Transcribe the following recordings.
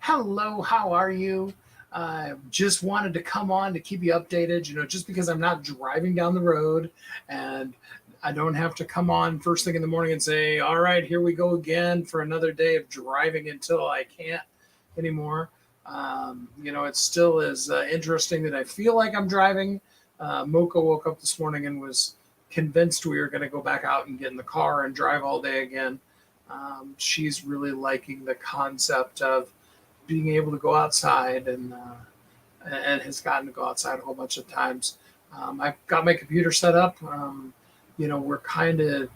Hello, how are you? Just wanted to come on to keep you updated, just because I'm not driving down the road and I don't have to come on first thing in the morning and say, all right, here we go again for another day of driving until I can't anymore. It still is interesting that I feel like I'm driving. Mocha woke up this morning and was convinced we were going to go back out and get in the car and drive all day again. She's really liking the concept of being able to go outside and has gotten to go outside a whole bunch of times. I've got my computer set up. We're kind of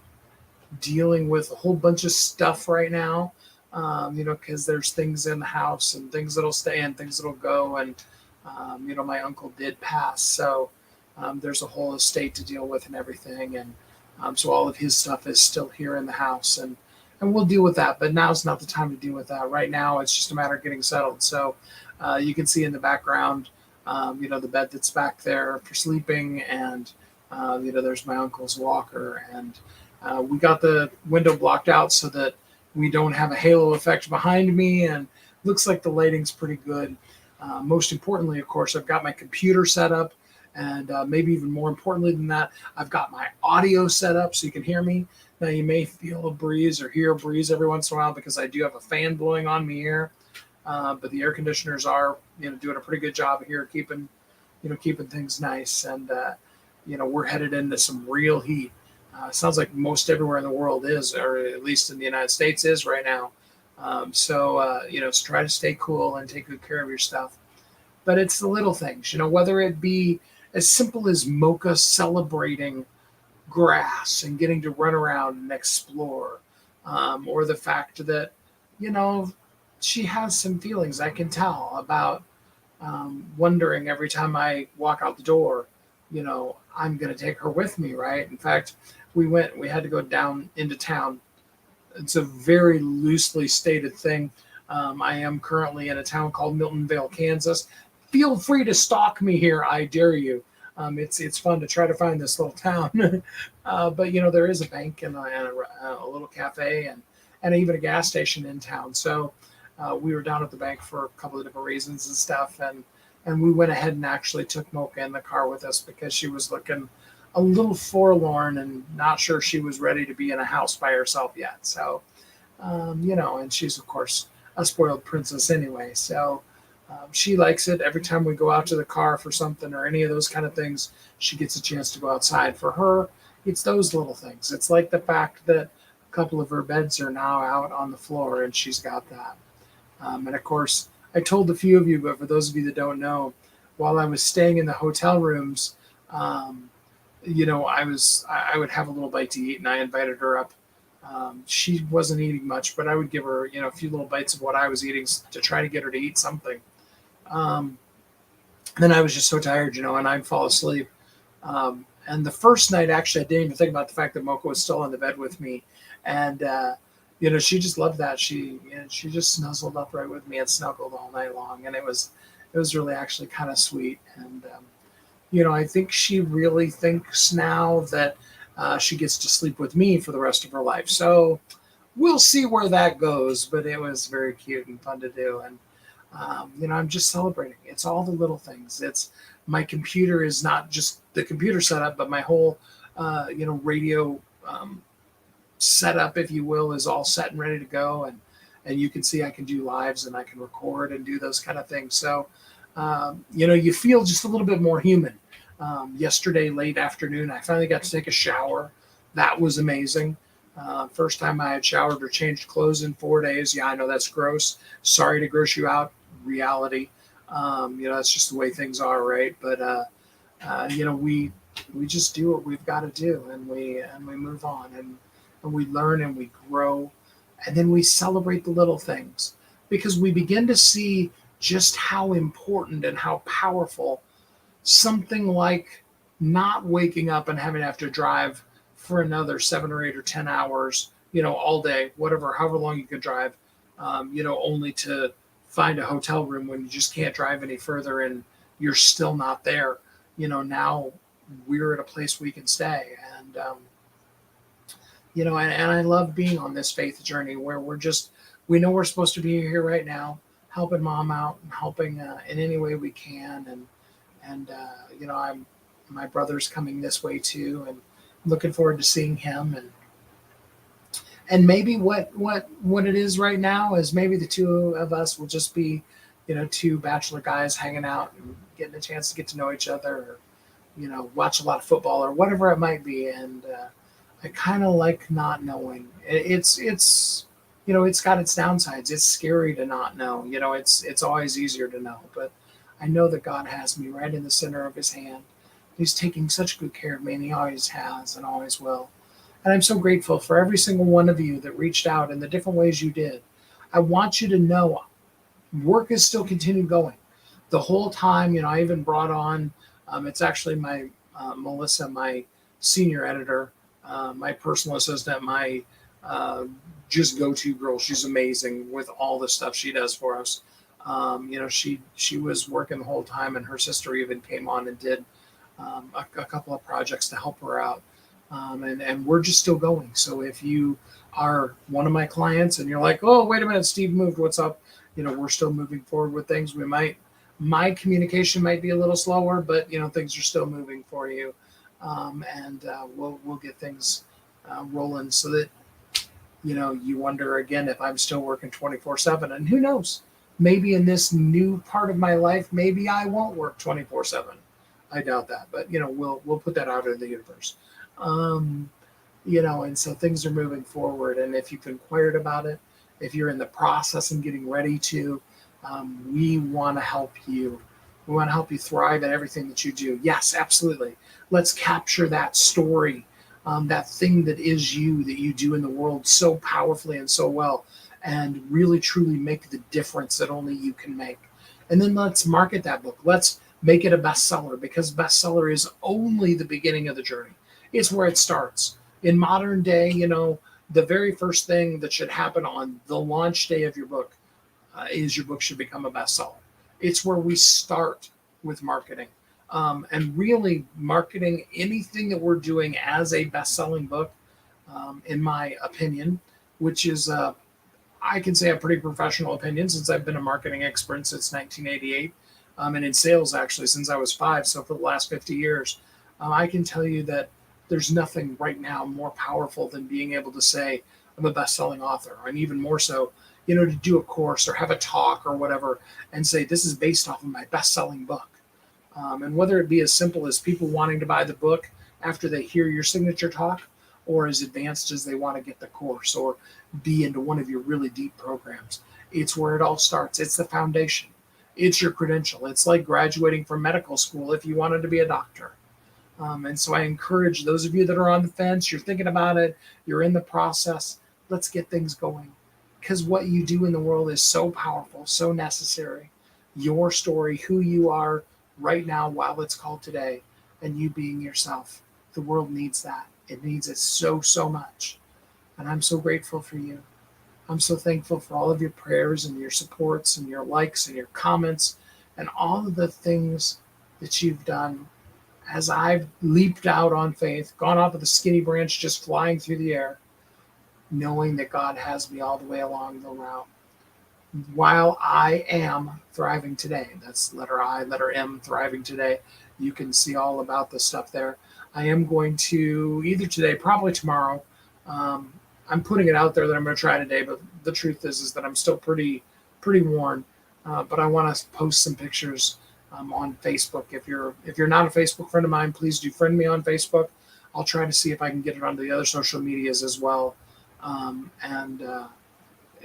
dealing with a whole bunch of stuff right now. Because there's things in the house and things that'll stay and things that'll go. And my uncle did pass, so there's a whole estate to deal with and everything. And so all of his stuff is still here in the house, and we'll deal with that. But now's not the time to deal with that. Right now, it's just a matter of getting settled. So you can see in the background, the bed that's back there for sleeping, and there's my uncle's walker, and we got the window blocked out so that we don't have a halo effect behind me, and looks like the lighting's pretty good. Most importantly, of course, I've got my computer set up, and maybe even more importantly than that, I've got my audio set up so you can hear me. Now, you may feel a breeze or hear a breeze every once in a while because I do have a fan blowing on me here, but the air conditioners are, doing a pretty good job here keeping things nice, and we're headed into some real heat. Sounds like most everywhere in the world is, or at least in the United States is right now. So try to stay cool and take good care of your stuff. But it's the little things, whether it be as simple as Mocha celebrating grass and getting to run around and explore, or the fact that, she has some feelings I can tell about, wondering every time I walk out the door, I'm going to take her with me, right? In fact, we had to go down into town. It's a very loosely stated thing. I am currently in a town called Miltonvale, Kansas. Feel free to stalk me here, I dare you. It's fun to try to find this little town, but there is a bank and a little cafe and even a gas station in town. So we were down at the bank for a couple of different reasons and stuff, and we went ahead and actually took Mocha in the car with us because she was looking a little forlorn and not sure she was ready to be in a house by herself yet. So, and she's, of course, a spoiled princess anyway. So she likes it. Every time we go out to the car for something or any of those kind of things, she gets a chance to go outside. For her, it's those little things. It's like the fact that a couple of her beds are now out on the floor, and she's got that. And of course, I told a few of you, but for those of you that don't know, while I was staying in the hotel rooms, I would have a little bite to eat, and I invited her up. She wasn't eating much, but I would give her, a few little bites of what I was eating to try to get her to eat something. Then I was just so tired, and I'd fall asleep. And the first night, actually, I didn't even think about the fact that Mocha was still in the bed with me. And, she just loved that. She just snuzzled up right with me and snuggled all night long. And it was really actually kind of sweet. And, I think she really thinks now that she gets to sleep with me for the rest of her life. So we'll see where that goes. But it was very cute and fun to do. And, I'm just celebrating. It's all the little things. It's my computer is not just the computer setup, but my whole, radio setup, if you will, is all set and ready to go. And you can see I can do lives and I can record and do those kind of things. So, you feel just a little bit more human. Yesterday, late afternoon, I finally got to take a shower. That was amazing. First time I had showered or changed clothes in 4 days. Yeah, I know that's gross. Sorry to gross you out. Reality. That's just the way things are, right? But we just do what we've got to do, and we move on, and we learn and we grow, and then we celebrate the little things because we begin to see just how important and how powerful something like not waking up and having to have to drive for another 7 or 8 or 10 hours, all day, however long you could drive, only to find a hotel room when you just can't drive any further and you're still not there. Now we're at a place we can stay. And, and I love being on this faith journey where we know we're supposed to be here right now. helping mom out and helping in any way we can. And my brother's coming this way too, and looking forward to seeing him. And maybe what it is right now is maybe the two of us will just be, two bachelor guys hanging out and getting a chance to get to know each other, or, watch a lot of football or whatever it might be. And I kind of like not knowing. It's it's got its downsides. It's scary to not know. It's always easier to know, but I know that God has me right in the center of His hand. He's taking such good care of me, and He always has and always will. And I'm so grateful for every single one of you that reached out in the different ways you did. I want you to know work is still continuing going. The whole time, I even brought on, it's actually my Melissa, my senior editor, my personal assistant, my just go-to girl. She's amazing with all the stuff she does for us. She was working the whole time, and her sister even came on and did a couple of projects to help her out. And we're just still going. So if you are one of my clients and you're like, oh, wait a minute, Steve moved, what's up? We're still moving forward with things. My communication might be a little slower, but things are still moving for you. We'll get things rolling so that, you wonder again if I'm still working 24/7, and who knows, maybe in this new part of my life, maybe I won't work 24/7. I doubt that, but we'll put that out in the universe. And so things are moving forward. And if you've inquired about it, if you're in the process and getting ready to, we want to help you. We want to help you thrive in everything that you do. Yes, absolutely. Let's capture that story, that thing that is you, that you do in the world so powerfully and so well, and really truly make the difference that only you can make. And then let's market that book. Let's make it a bestseller, because bestseller is only the beginning of the journey. It's where it starts. In modern day, the very first thing that should happen on the launch day of your book is your book should become a bestseller. It's where we start with marketing. And really marketing anything that we're doing as a best-selling book, in my opinion, which is, I can say a pretty professional opinion, since I've been a marketing expert since 1988, and in sales actually since I was 5. So for the last 50 years, I can tell you that there's nothing right now more powerful than being able to say I'm a best-selling author, and even more so, to do a course or have a talk or whatever and say this is based off of my best-selling book. And whether it be as simple as people wanting to buy the book after they hear your signature talk, or as advanced as they want to get the course or be into one of your really deep programs, it's where it all starts. It's the foundation. It's your credential. It's like graduating from medical school if you wanted to be a doctor. And so I encourage those of you that are on the fence, you're thinking about it, you're in the process, let's get things going. Because what you do in the world is so powerful, so necessary. Your story, who you are right now while it's called today, and you being yourself. The world needs that. It needs it so, so much. And I'm so grateful for you. I'm so thankful for all of your prayers and your supports and your likes and your comments and all of the things that you've done as I've leaped out on faith, gone off of the skinny branch, just flying through the air, knowing that God has me all the way along the route. While I am thriving today, that's letter I, letter M, thriving today. You can see all about the stuff there. I am going to, either today, probably tomorrow, I'm putting it out there that I'm going to try today, but the truth is that I'm still pretty worn. But I want to post some pictures on Facebook. If you're not a Facebook friend of mine, please do friend me on Facebook. I'll try to see if I can get it onto the other social medias as well.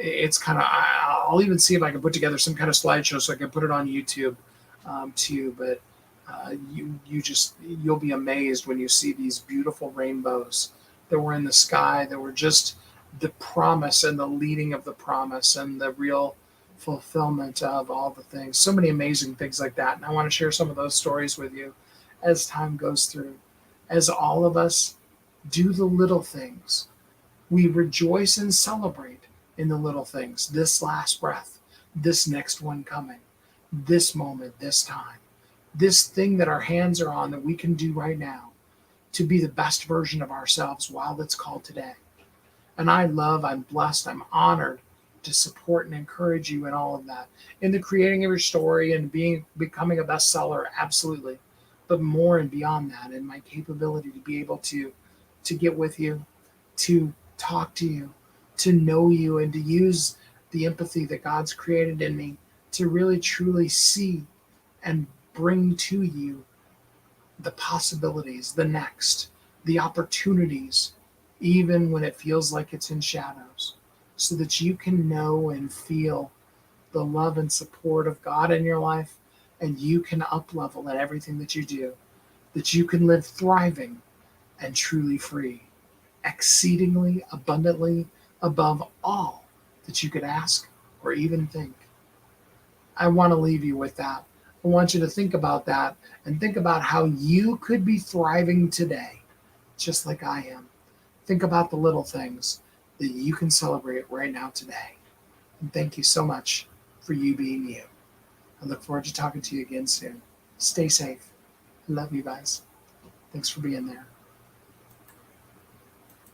It's kind of, I'll even see if I can put together some kind of slideshow so I can put it on YouTube too. But you'll be amazed when you see these beautiful rainbows that were in the sky, that were just the promise and the leading of the promise and the real fulfillment of all the things. So many amazing things like that. And I want to share some of those stories with you as time goes through. As all of us do the little things, we rejoice and celebrate in the little things. This last breath, this next one coming, this moment, this time, this thing that our hands are on that we can do right now to be the best version of ourselves while it's called today. And I'm blessed, I'm honored to support and encourage you in all of that. In the creating of your story and becoming a bestseller, absolutely. But more and beyond that, in my capability to be able to get with you, to talk to you, to know you, and to use the empathy that God's created in me to really truly see and bring to you the possibilities, the next, the opportunities, even when it feels like it's in shadows, so that you can know and feel the love and support of God in your life, and you can up level in everything that you do, that you can live thriving and truly free, exceedingly abundantly above all that you could ask or even think. I want to leave you with that. I want you to think about that and think about how you could be thriving today, just like I am. Think about the little things that you can celebrate right now today. And thank you so much for you being you. I look forward to talking to you again soon. Stay safe. I love you guys. Thanks for being there.